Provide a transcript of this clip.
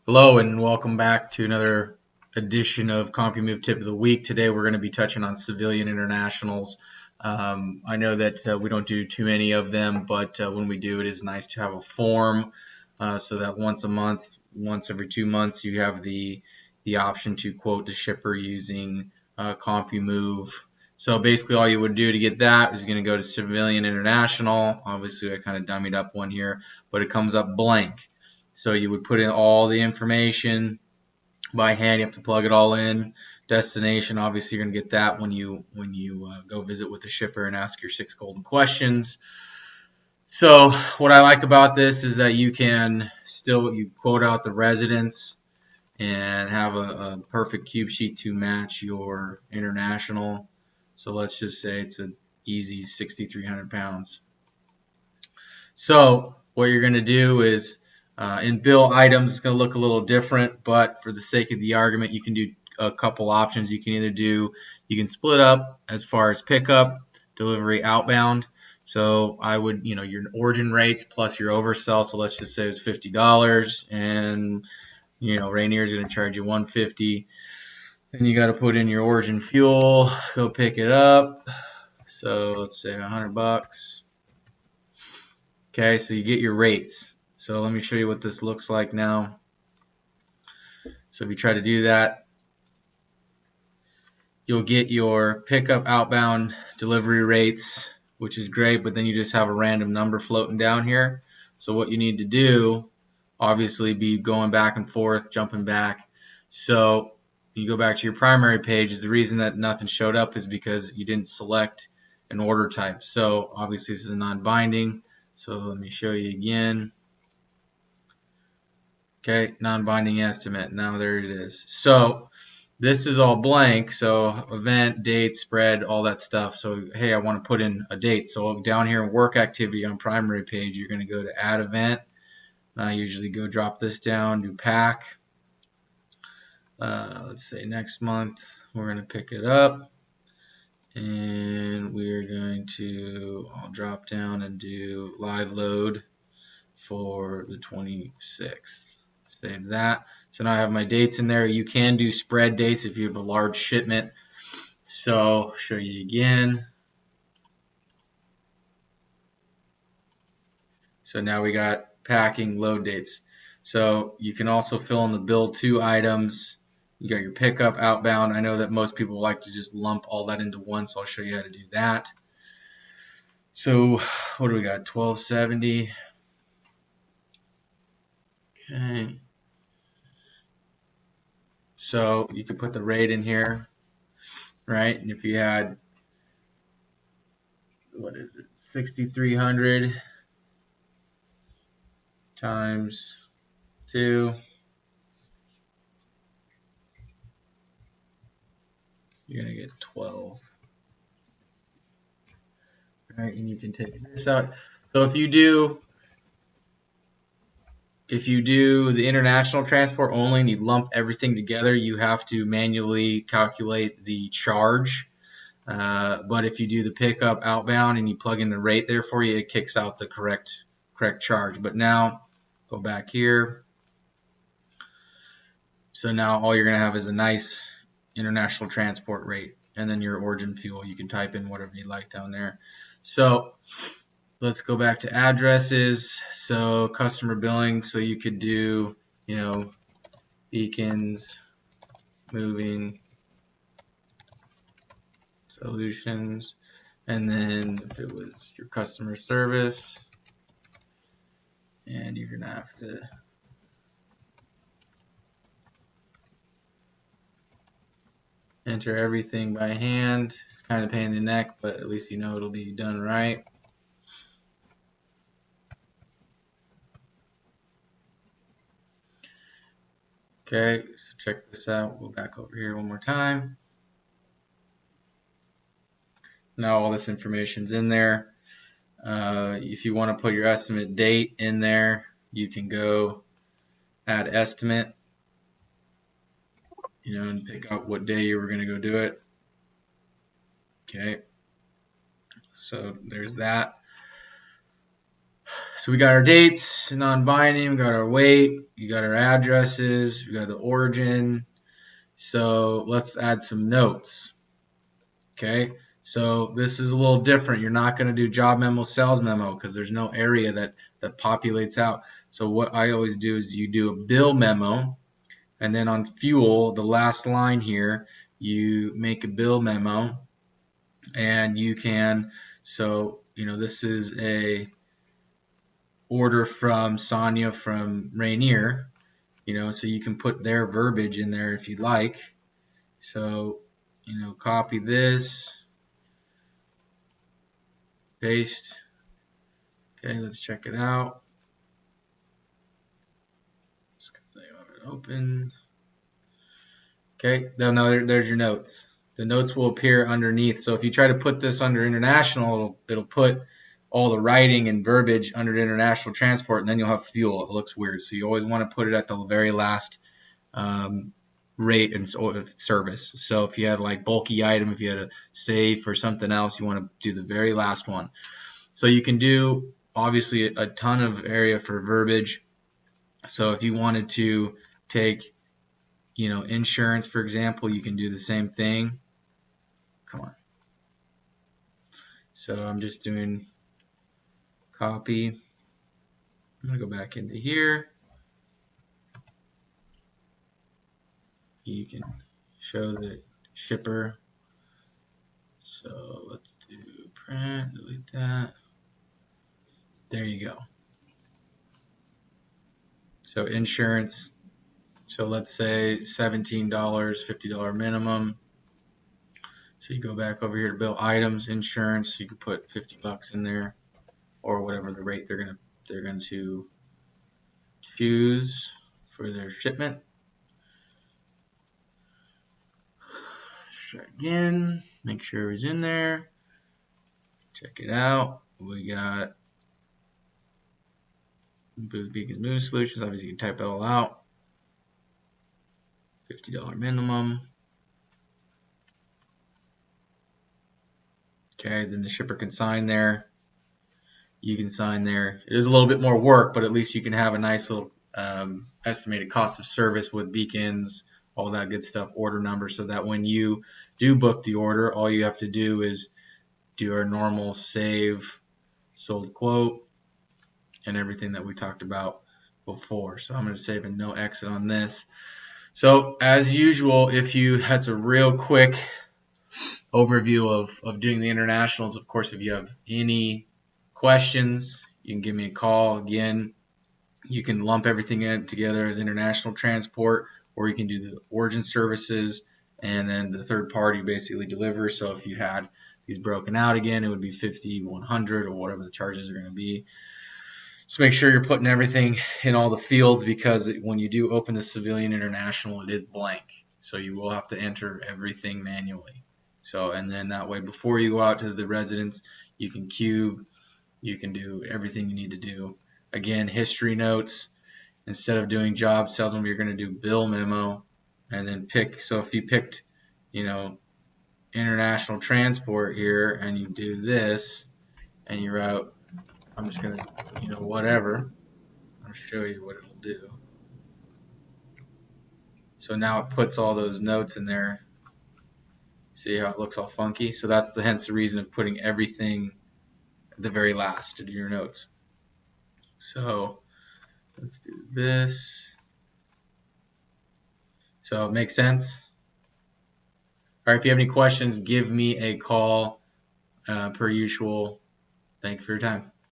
Hello and welcome back to another edition of Compumove Tip of the Week. Today we're going to be touching on civilian internationals. I know that we don't do too many of them, but when we do, it is nice to have a form so that once a month, once every 2 months, you have the option to quote the shipper using Compumove. So basically all you would do to get that is you're going to go to civilian international. Obviously I kind of dummied up one here, but it comes up blank. So you would put in all the information by hand. You have to plug it all in. Destination, obviously, you're gonna get that when you go visit with the shipper and ask your 6 golden questions. So what I like about this is that you can still you quote out the residence and have a perfect cube sheet to match your international. So let's just say it's an easy 6,300 pounds. So what you're going to do is in bill items, it's going to look a little different, but for the sake of the argument, you can do a couple options. You can split up as far as pickup, delivery, outbound. So I would, your origin rates plus your oversell. So let's just say it's $50, and Rainier's going to charge you $150. Then you got to put in your origin fuel, go pick it up. So let's say $100. Okay, so you get your rates. So let me show you what this looks like now. So if you try to do that, you'll get your pickup, outbound, delivery rates, which is great, but then you just have a random number floating down here. So what you need to do, obviously, be going back and forth, jumping back. So you go back to your primary page. The reason that nothing showed up is because you didn't select an order type. So obviously this is a non-binding. So let me show you again. Okay, non-binding estimate. Now there it is. So this is all blank. So event, date, spread, all that stuff. So hey, I want to put in a date. So down here in work activity on primary page, you're going to go to add event. I usually go drop this down, do pack. Let's say next month. We're going to pick it up. And we're going to, I'll drop down and do live load for the 26th. Save that. So now I have my dates in there. You can do spread dates if you have a large shipment. So I'll show you again. So now we got packing load dates. So you can also fill in the bill to items. You got your pickup, outbound. I know that most people like to just lump all that into one, so I'll show you how to do that. So what do we got? 1270. Okay. So you can put the rate in here, right? And if you had, what is it, 6,300 times 2, you're going to get 12. Right, and you can take this out. So if you do the international transport only and you lump everything together, you have to manually calculate the charge. But if you do the pickup outbound and you plug in the rate there for you, it kicks out the correct charge. But now go back here. So now all you're going to have is a nice international transport rate, and then your origin fuel. You can type in whatever you like down there. So let's go back to addresses. So customer billing. So you could do, Beacons, moving solutions, and then if it was your customer service, and you're gonna have to enter everything by hand. It's kind of a pain in the neck, but at least you know it'll be done right. Okay, so check this out. We'll go back over here one more time. Now all this information's in there. If you want to put your estimate date in there, you can go add estimate, and pick out what day you were going to go do it. Okay, so there's that. So we got our dates, non-binding, we got our weight, you got our addresses, we got the origin. So let's add some notes. Okay, so this is a little different. You're not going to do job memo, sales memo, because there's no area that populates out. So what I always do is you do a bill memo, and then on fuel, the last line here, you make a bill memo, and you can, so this is a order from Sonia from Rainier, so you can put their verbiage in there if you'd like. So copy this, paste. Okay, let's check it out. Just because I have it open. Okay, now there's your notes. The notes will appear underneath. So if you try to put this under international, it'll put all the writing and verbiage under international transport, and then you'll have fuel. It looks weird. So you always want to put it at the very last rate and service. So if you had like bulky item, if you had a save or something else, you want to do the very last one. So you can do obviously a ton of area for verbiage. So if you wanted to take, insurance, for example, you can do the same thing. Come on. So I'm just doing copy. I'm going to go back into here. You can show the shipper. So let's do print, delete that. There you go. So insurance. So let's say $17, $50 minimum. So you go back over here to bill items, insurance. You can put $50 in there, or whatever the rate they're going to choose for their shipment. Try again. Make sure it's in there. Check it out. We got Beacons Move Solutions. Obviously, you can type it all out. $50 minimum. Okay, then the shipper can sign there. You can sign there. It is a little bit more work, but at least you can have a nice little estimated cost of service with beacons, all that good stuff, order number, so that when you do book the order, all you have to do is do our normal save, sold quote, and everything that we talked about before. So I'm going to save a no exit on this. So as usual, that's a real quick overview of doing the internationals. Of course, if you have any questions, you can give me a call. Again, you can lump everything in together as international transport, or you can do the origin services and then the third party basically deliver. So if you had these broken out again, it would be 50, 100, or whatever the charges are going to be. So make sure you're putting everything in all the fields, because when you do open the civilian international, it is blank. So you will have to enter everything manually. So, and then that way, before you go out to the residence, you can cube, you can do everything you need to do. Again, history notes. Instead of doing job sales memo, you're going to do bill memo, and then pick. So if you picked, international transport here, and you do this, and you wrote, I'm just going to, whatever. I'll show you what it'll do. So now it puts all those notes in there. See how it looks all funky? So that's hence the reason of putting everything at the very last to do your notes. So let's do this. So it makes sense? All right, if you have any questions, give me a call per usual. Thank you for your time.